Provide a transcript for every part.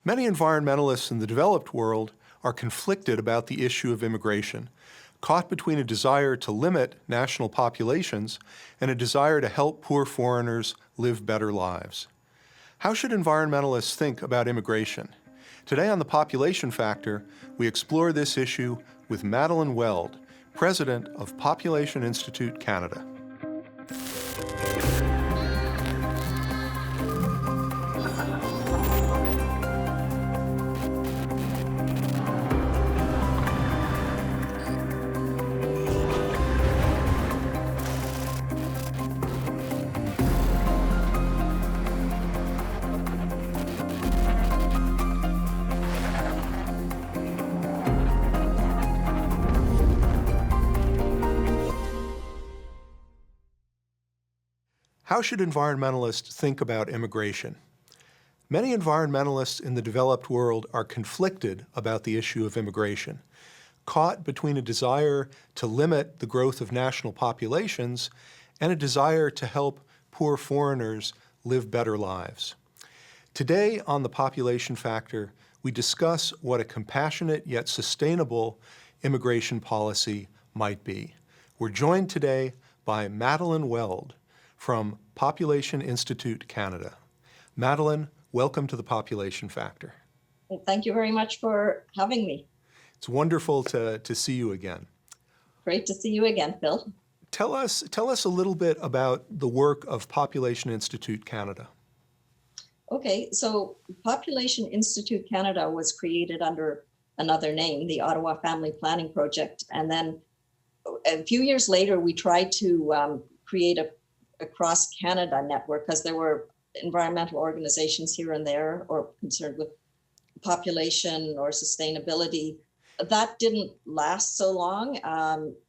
Many environmentalists in the developed world are conflicted about the issue of immigration, caught between a desire to limit national populations and a desire to help poor foreigners live better lives. How should environmentalists think about immigration? Today on The Population Factor, we explore this issue with Madeleine Weld, president of Population Institute Canada. How should environmentalists think about immigration? Many environmentalists in the developed world are conflicted about the issue of immigration, caught between a desire to limit the growth of national populations and a desire to help poor foreigners live better lives. Today on The Population Factor, we discuss what a compassionate yet sustainable immigration policy might be. We're joined today by Madeleine Weld from Population Institute Canada. Madeleine, welcome to The Population Factor. Well, thank you very much for having me. It's wonderful to see you again. Great to see you again, Phil. Tell us a little bit about the work of Population Institute Canada. Okay, so Population Institute Canada was created under another name, the Ottawa Family Planning Project. And then a few years later, we tried to create a cross-Canada network because there were environmental organizations here and there or concerned with population or sustainability. That didn't last so long.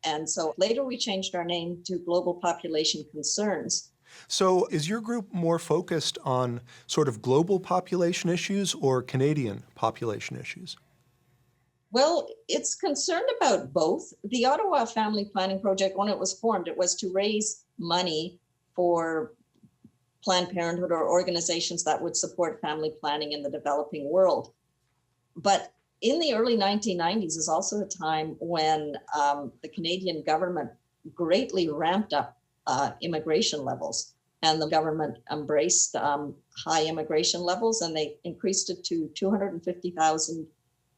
And so later we changed our name to Global Population Concerns. So is your group more focused on sort of global population issues or Canadian population issues? Well, it's concerned about both. The Ottawa Family Planning Project, when it was formed, it was to raise money for Planned Parenthood or organizations that would support family planning in the developing world. But in the early 1990s is also a time when the Canadian government greatly ramped up immigration levels, and the government embraced high immigration levels, and they increased it to 250,000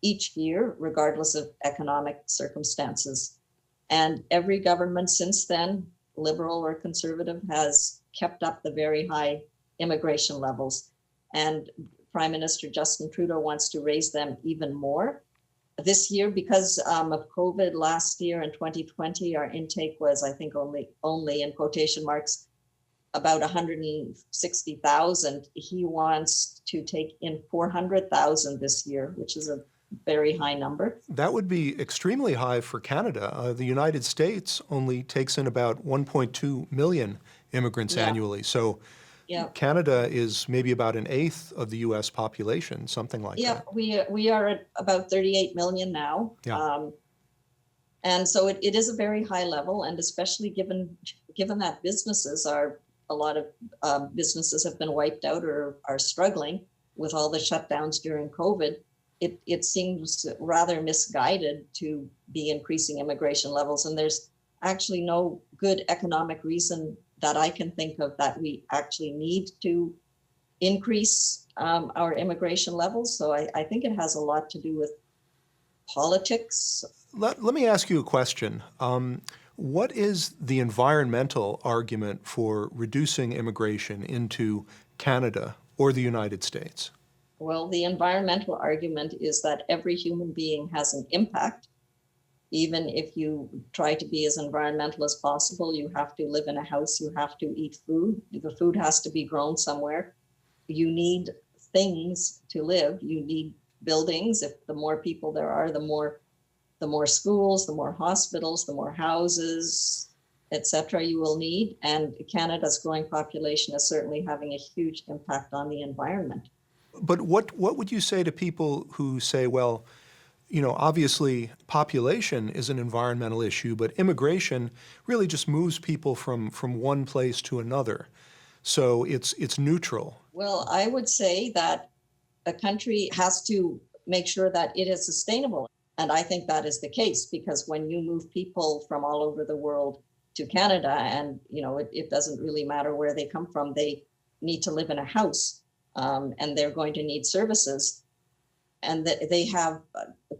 each year, regardless of economic circumstances. And every government since then, liberal or conservative, has kept up the very high immigration levels. And Prime Minister Justin Trudeau wants to raise them even more. This year, because of COVID last year in 2020, our intake was, I think, only in quotation marks, about 160,000. He wants to take in 400,000 this year, which is a very high number. That would be extremely high for Canada. The United States only takes in about 1.2 million immigrants annually. So Canada is maybe about an eighth of the U.S. population, something like that. Yeah, we are at about 38 million now. Yeah. And so it is a very high level, and especially given that a lot of businesses have been wiped out or are struggling with all the shutdowns during COVID. It seems rather misguided to be increasing immigration levels. And there's actually no good economic reason that I can think of that we actually need to increase our immigration levels. So I think it has a lot to do with politics. Let me ask you a question. What is the environmental argument for reducing immigration into Canada or the United States? Well, the environmental argument is that every human being has an impact. Even if you try to be as environmental as possible, you have to live in a house, you have to eat food. The food has to be grown somewhere. You need things to live. You need buildings. If the more people there are, the more schools, the more hospitals, the more houses, etc. you will need. And Canada's growing population is certainly having a huge impact on the environment. But what would you say to people who say, well, you know, obviously population is an environmental issue, but immigration really just moves people from one place to another. So it's neutral. Well, I would say that a country has to make sure that it is sustainable. And I think that is the case, because when you move people from all over the world to Canada, and it doesn't really matter where they come from, they need to live in a house, and they're going to need services. And that they have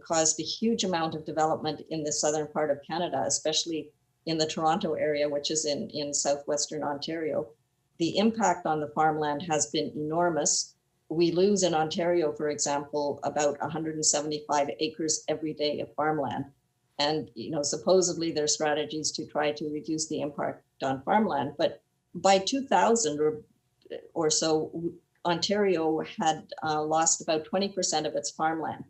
caused a huge amount of development in the southern part of Canada, especially in the Toronto area, which is in southwestern Ontario. The impact on the farmland has been enormous. We lose in Ontario, for example, about 175 acres every day of farmland. And supposedly there are strategies to try to reduce the impact on farmland. But by 2000 or so, Ontario had lost about 20% of its farmland.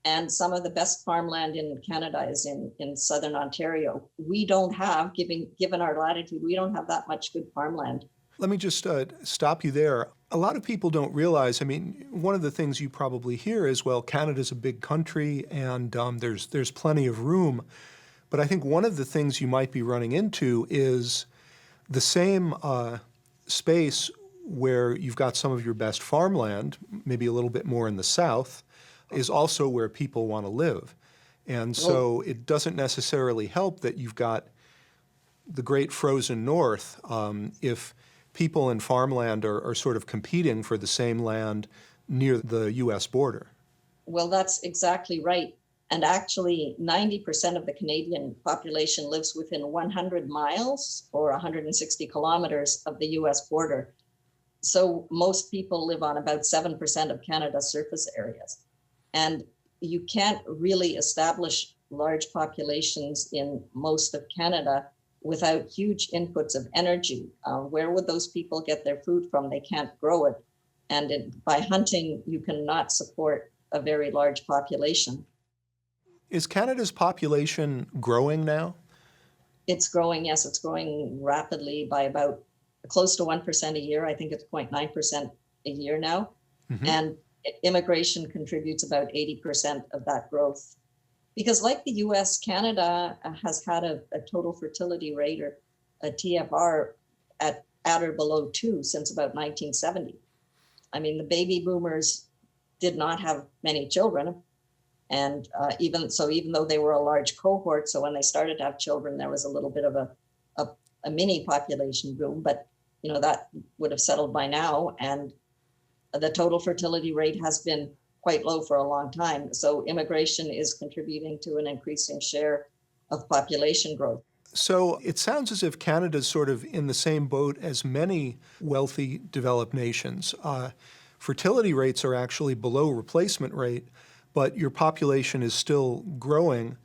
And some of the best farmland in Canada is in southern Ontario. We don't have, given our latitude, we don't have that much good farmland. Let me just stop you there. A lot of people don't realize, one of the things you probably hear is, well, Canada's a big country and there's plenty of room. But I think one of the things you might be running into is the same space where you've got some of your best farmland, maybe a little bit more in the south, is also where people want to live. And so it doesn't necessarily help that you've got the great frozen north if people in farmland are sort of competing for the same land near the U.S. border. Well, that's exactly right. And actually, 90% of the Canadian population lives within 100 miles or 160 kilometers of the U.S. border. So most people live on about 7% of Canada's surface areas. And you can't really establish large populations in most of Canada without huge inputs of energy. Where would those people get their food from? They can't grow it. And by hunting, you cannot support a very large population. Is Canada's population growing now? It's growing, yes. It's growing rapidly by about close to 1% a year. I think it's 0.9% a year now. Mm-hmm. And immigration contributes about 80% of that growth. Because like the US, Canada has had a total fertility rate, or a TFR, at or below 2 since about 1970. The baby boomers did not have many children. And even though they were a large cohort, so when they started to have children, there was a little bit of a mini population boom, but that would have settled by now. And the total fertility rate has been quite low for a long time. So immigration is contributing to an increasing share of population growth. So it sounds as if Canada's sort of in the same boat as many wealthy developed nations. Fertility rates are actually below replacement rate, but your population is still growing,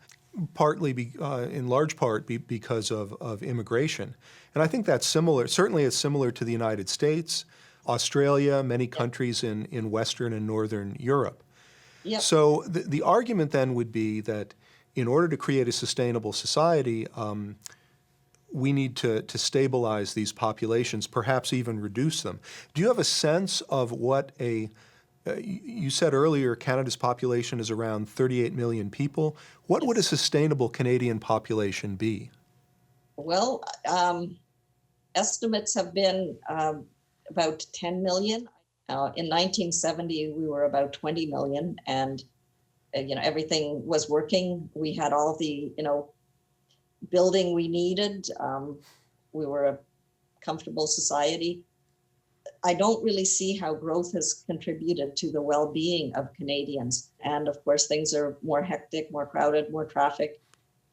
partly in large part because of immigration. And I think that's similar. Certainly it's similar to the United States, Australia, many countries in Western and Northern Europe. Yep. So the argument then would be that in order to create a sustainable society, we need to stabilize these populations, perhaps even reduce them. Do you have a sense of what you said earlier Canada's population is around 38 million people. What would a sustainable Canadian population be? Well, estimates have been about 10 million. In 1970, we were about 20 million, and everything was working. We had all the building we needed. We were a comfortable society. I don't really see how growth has contributed to the well-being of Canadians. And of course, things are more hectic, more crowded, more traffic.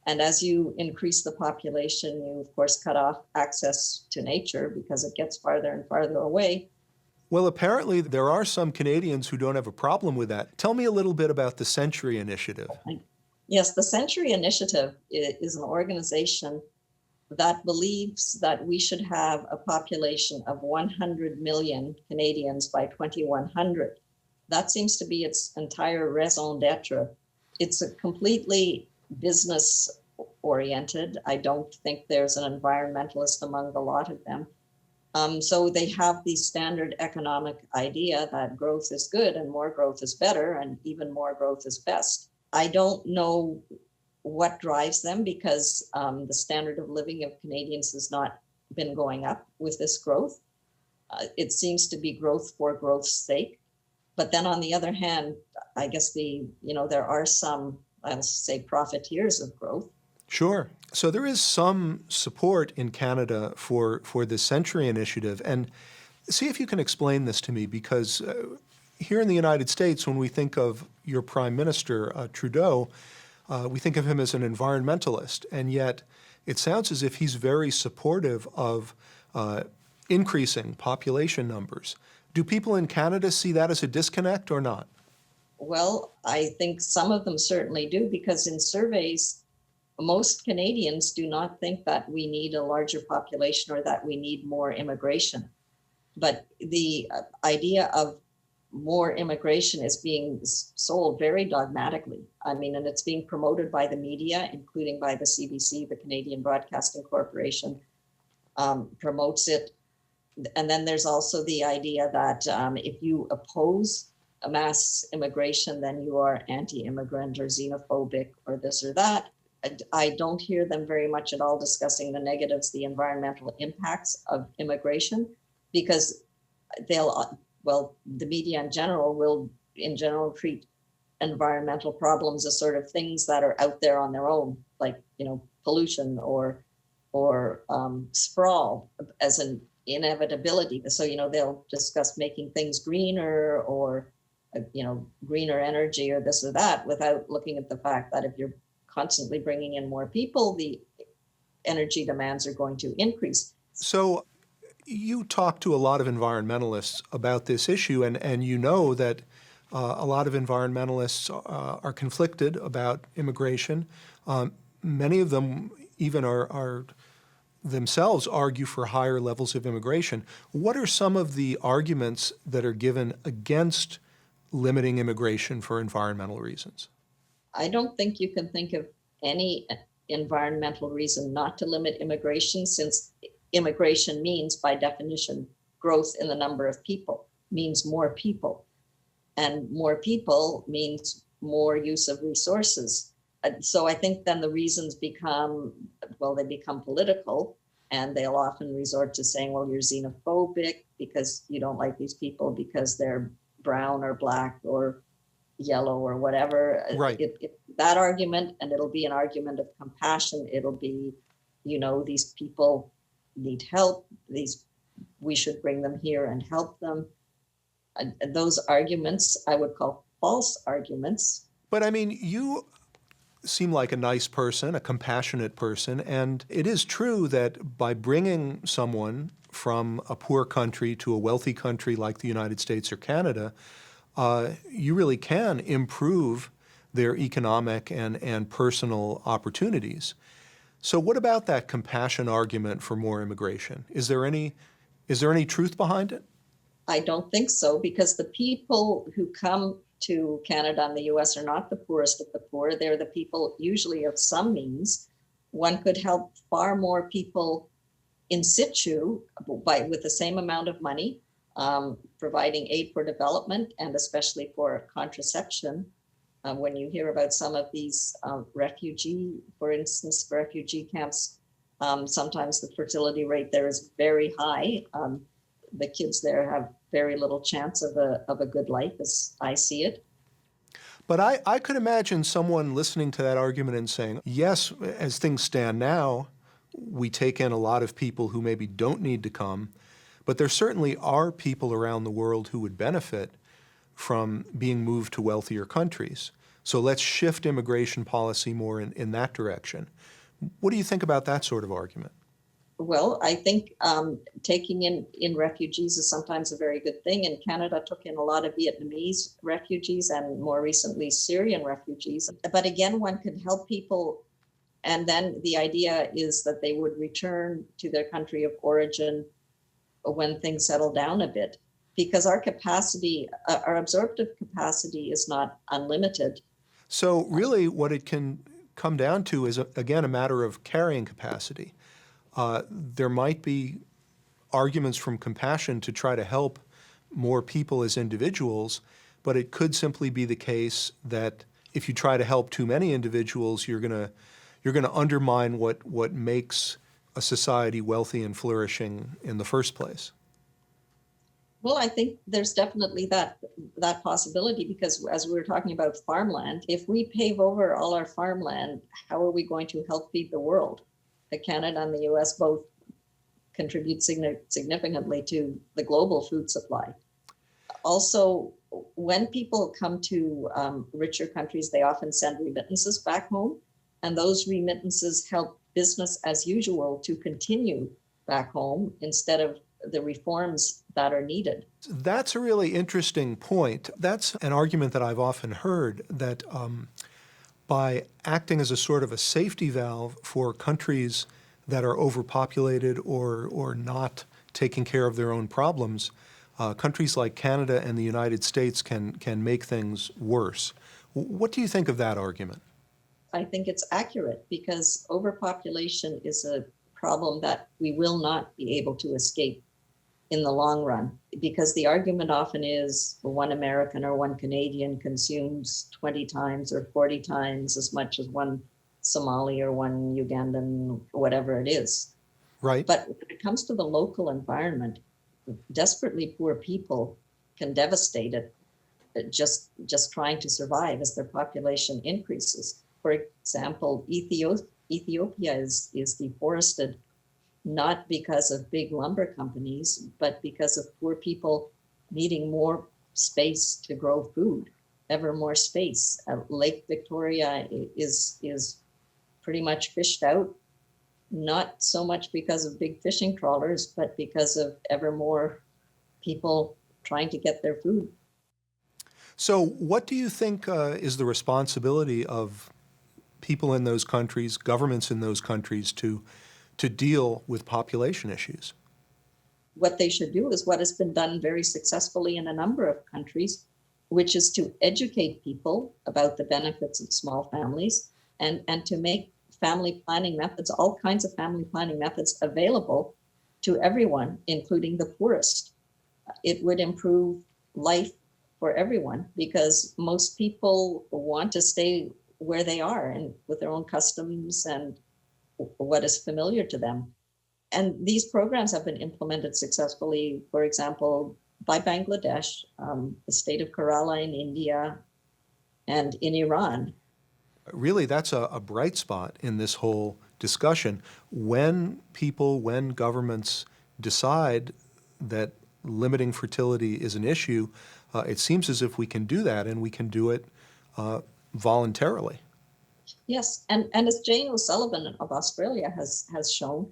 And as you increase the population, you of course cut off access to nature because it gets farther and farther away. Well, apparently there are some Canadians who don't have a problem with that. Tell me a little bit about the Century Initiative. Yes, the Century Initiative is an organization that believes that we should have a population of 100 million Canadians by 2100. That seems to be its entire raison d'etre. It's a completely business oriented. I don't think there's an environmentalist among the lot of them. So they have the standard economic idea that growth is good and more growth is better and even more growth is best. I don't know what drives them because the standard of living of Canadians has not been going up with this growth. It seems to be growth for growth's sake. But then on the other hand, I guess there are some, I'll say, profiteers of growth. Sure. So there is some support in Canada for the Century Initiative. And see if you can explain this to me, because here in the United States, when we think of your Prime Minister, Trudeau, we think of him as an environmentalist. And yet it sounds as if he's very supportive of increasing population numbers. Do people in Canada see that as a disconnect or not? Well, I think some of them certainly do, because in surveys, most Canadians do not think that we need a larger population or that we need more immigration. But the idea of more immigration is being sold very dogmatically. I mean, and it's being promoted by the media, including by the CBC, the Canadian Broadcasting Corporation, promotes it. And then there's also the idea that if you oppose a mass immigration, then you are anti-immigrant or xenophobic or this or that. I don't hear them very much at all discussing the negatives, the environmental impacts of immigration, because the media in general will treat environmental problems as sort of things that are out there on their own, like, pollution or sprawl as an inevitability. So, they'll discuss making things greener or, greener energy or this or that, without looking at the fact that if you're constantly bringing in more people, the energy demands are going to increase. So you talk to a lot of environmentalists about this issue, and you know that a lot of environmentalists are conflicted about immigration. Many of them even are themselves argue for higher levels of immigration. What are some of the arguments that are given against limiting immigration for environmental reasons? I don't think you can think of any environmental reason not to limit immigration, since immigration means, by definition, growth in the number of people, means more people. And more people means more use of resources. So I think then the reasons become political, and they'll often resort to saying, well, you're xenophobic because you don't like these people because they're brown or black or yellow or whatever. Right. That argument, and it'll be an argument of compassion. It'll be, these people need help. We should bring them here and help them. And those arguments I would call false arguments. But I mean, you seem like a nice person, a compassionate person, and it is true that by bringing someone from a poor country to a wealthy country like the United States or Canada, you really can improve their economic and personal opportunities. So what about that compassion argument for more immigration? Is there any truth behind it? I don't think so, because the people who come to Canada and the US are not the poorest of the poor. They're the people usually of some means. One could help far more people in situ with the same amount of money, providing aid for development and especially for contraception. When you hear about some of these refugee camps, sometimes the fertility rate there is very high. The kids there have very little chance of a good life, as I see it. But I could imagine someone listening to that argument and saying, yes, as things stand now, we take in a lot of people who maybe don't need to come, but there certainly are people around the world who would benefit from being moved to wealthier countries. So let's shift immigration policy more in that direction. What do you think about that sort of argument? Well, I think taking in refugees is sometimes a very good thing. And Canada took in a lot of Vietnamese refugees and more recently Syrian refugees. But again, one can help people. And then the idea is that they would return to their country of origin when things settle down a bit, because our capacity, our absorptive capacity is not unlimited. So really what it can come down to is, again, a matter of carrying capacity. There might be arguments from compassion to try to help more people as individuals, but it could simply be the case that if you try to help too many individuals, you're going to undermine what makes a society wealthy and flourishing in the first place. Well, I think there's definitely that possibility, because as we were talking about farmland, if we pave over all our farmland, how are we going to help feed the world? Canada and the US both contribute significantly to the global food supply. Also, when people come to richer countries, they often send remittances back home, and those remittances help business as usual to continue back home instead of the reforms that are needed. That's a really interesting point. That's an argument that I've often heard, that by acting as a sort of a safety valve for countries that are overpopulated or not taking care of their own problems, countries like Canada and the United States can make things worse. What do you think of that argument? I think it's accurate, because overpopulation is a problem that we will not be able to escape in the long run, because the argument often is one American or one Canadian consumes 20 times or 40 times as much as one Somali or one Ugandan, whatever it is. Right. But when it comes to the local environment, desperately poor people can devastate it just trying to survive as their population increases. For example, Ethiopia is deforested not because of big lumber companies, but because of poor people needing more space to grow food, ever more space. Lake Victoria is pretty much fished out, not so much because of big fishing trawlers, but because of ever more people trying to get their food. So what do you think is the responsibility of people in those countries, governments in those countries, to deal with population issues? What they should do is what has been done very successfully in a number of countries, which is to educate people about the benefits of small families, and to make family planning methods, all kinds of family planning methods, available to everyone, including the poorest. It would improve life for everyone, because most people want to stay where they are and with their own customs and what is familiar to them. And these programs have been implemented successfully, for example, by Bangladesh, the state of Kerala in India, and in Iran. Really, that's a bright spot in this whole discussion. When governments decide that limiting fertility is an issue, it seems as if we can do that, and we can do it voluntarily. Yes, and as Jane O'Sullivan of Australia has shown,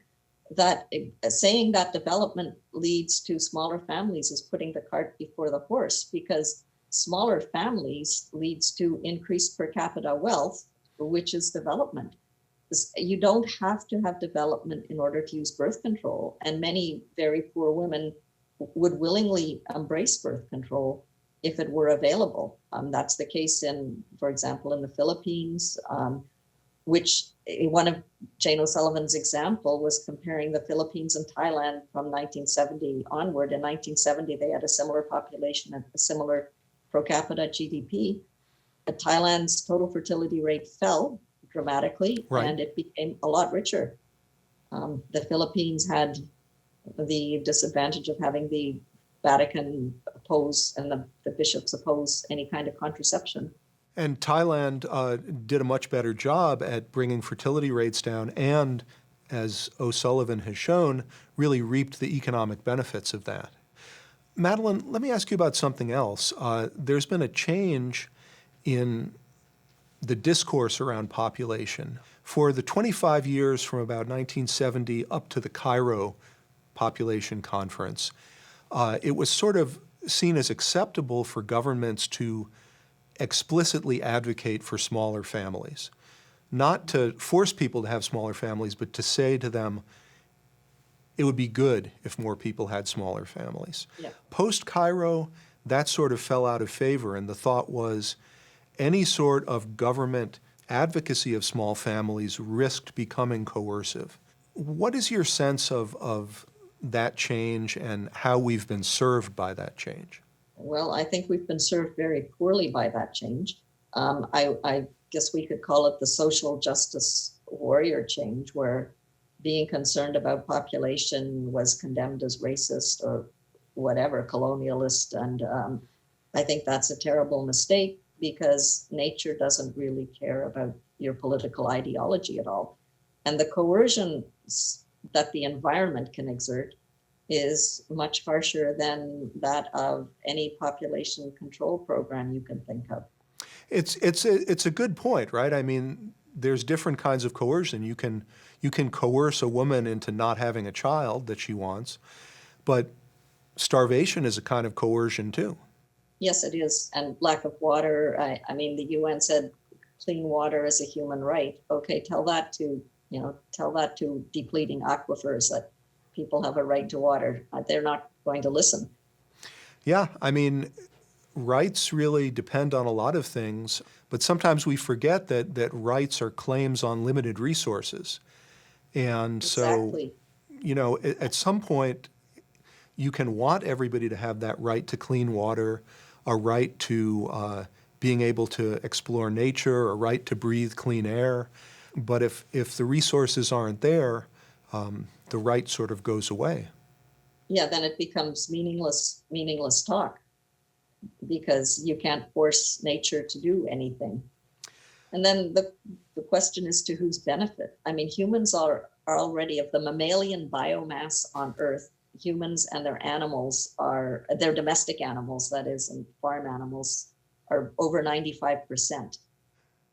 that saying that development leads to smaller families is putting the cart before the horse, because smaller families leads to increased per capita wealth, which is development. You don't have to have development in order to use birth control, and many very poor women would willingly embrace birth control if it were available. That's the case for example, in the Philippines, which one of Jane O'Sullivan's example was comparing the Philippines and Thailand from 1970 onward. In 1970, they had a similar population and a similar per capita GDP. Thailand's total fertility rate fell dramatically, right, and it became a lot richer. The Philippines had the disadvantage of having the Vatican oppose and the bishops oppose any kind of contraception. And Thailand did a much better job at bringing fertility rates down, and, as O'Sullivan has shown, really reaped the economic benefits of that. Madeline, let me ask you about something else. There's been a change in the discourse around population. For the 25 years from about 1970 up to the Cairo Population Conference, it was sort of seen as acceptable for governments to explicitly advocate for smaller families. Not to force people to have smaller families, but to say to them, it would be good if more people had smaller families. Yeah. Post-Cairo, that sort of fell out of favor, and the thought was any sort of government advocacy of small families risked becoming coercive. What is your sense of that change and how we've been served by that change? Well, I think we've been served very poorly by that change. I guess we could call it the social justice warrior change, where being concerned about population was condemned as racist or whatever, colonialist. And I think that's a terrible mistake because nature doesn't really care about your political ideology at all. And the coercion that the environment can exert is much harsher than that of any population control program you can think of. It's a good point, right? I mean, there's different kinds of coercion. You can coerce a woman into not having a child that she wants, but starvation is a kind of coercion too. Yes, it is. And lack of water. I mean, the UN said clean water is a human right. Okay, tell that to depleting aquifers that people have a right to water. They're not going to listen. Yeah, I mean, rights really depend on a lot of things, but sometimes we forget that rights are claims on limited resources. And Exactly. so, at some point, you can want everybody to have that right to clean water, a right to being able to explore nature, a right to breathe clean air. But if the resources aren't there, the right sort of goes away. Yeah, then it becomes meaningless talk because you can't force nature to do anything. And then the question is to whose benefit? I mean, humans are already, of the mammalian biomass on Earth, humans and their animals their domestic animals, that is, and farm animals are over 95%.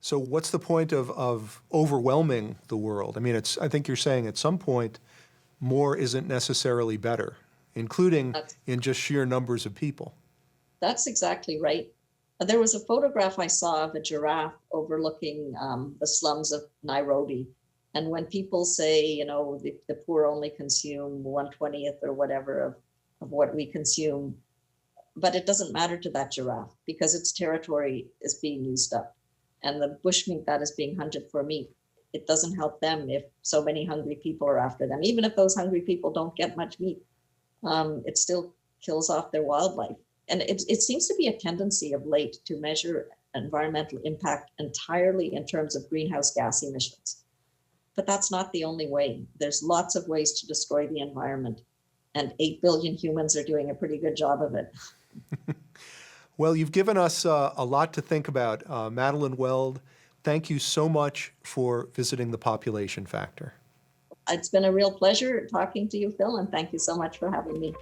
So what's the point of overwhelming the world? I mean, I think you're saying at some point, more isn't necessarily better, including in just sheer numbers of people. That's exactly right. There was a photograph I saw of a giraffe overlooking the slums of Nairobi. And when people say, the poor only consume 1/20th or whatever of what we consume, but it doesn't matter to that giraffe because its territory is being used up. And the bushmeat that is being hunted for meat, it doesn't help them if so many hungry people are after them. Even if those hungry people don't get much meat, it still kills off their wildlife. And it seems to be a tendency of late to measure environmental impact entirely in terms of greenhouse gas emissions. But that's not the only way. There's lots of ways to destroy the environment, and 8 billion humans are doing a pretty good job of it. Well, you've given us a lot to think about. Madeline Weld, thank you so much for visiting the Population Factor. It's been a real pleasure talking to you, Phil, and thank you so much for having me.